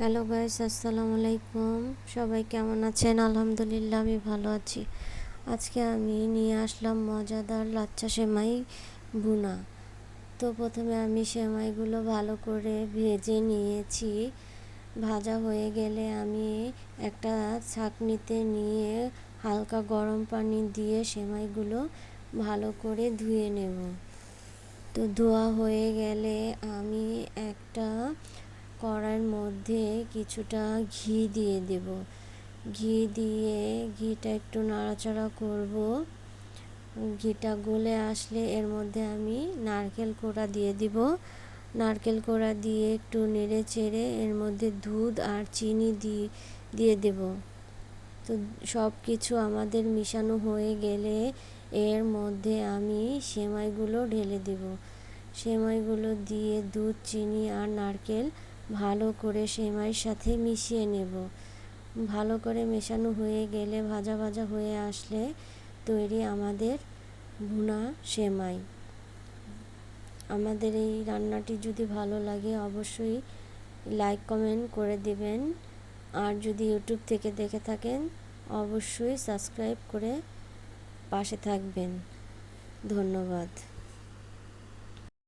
Hello guys, আসসালামু আলাইকুম। সবাই কেমন আছেন? আলহামদুলিল্লাহ আমি ভালো আছি। আজকে আমি নিয়ে আসলাম মজাদার লাচ্ছা সেমাই ভুনা। তো প্রথমে আমি সেমাইগুলো ভালো করে ভেজে নিয়েছি। ভাজা হয়ে গেলে আমি একটা ছাঁকনিতে নিয়ে হালকা গরম পানি দিয়ে সেমাইগুলো ভালো করে ধুয়ে নেব। তো ধোয়া হয়ে গেলে আমি একটা কড়াইয়ের মধ্যে কিছুটা ঘি দিয়ে দেব। ঘি দিয়ে ঘিটা একটু নাড়াচাড়া করব। ঘিটা গলে আসলে এর মধ্যে আমি নারকেল কোড়া দিয়ে দিব। নারকেল কোড়া দিয়ে একটু নেড়ে চেড়ে এর মধ্যে দুধ আর চিনি দিয়ে দেব। তো সব কিছু আমাদের মিশানো হয়ে গেলে এর মধ্যে আমি সেমাইগুলো ঢেলে দেব। সেমাইগুলো দিয়ে দুধ, চিনি আর নারকেল ভালো করে সেমাইয়ের সাথে মিশিয়ে নেব। ভালো করে মেশানো হয়ে গেলে ভাজা ভাজা হয়ে আসলে তৈরি আমাদের ভুনা সেমাই। আমাদের এই রান্নাটি যদি ভালো লাগে অবশ্যই লাইক কমেন্ট করে দিবেন। আর যদি ইউটিউব থেকে দেখে থাকেন অবশ্যই সাবস্ক্রাইব করে পাশে থাকবেন। ধন্যবাদ।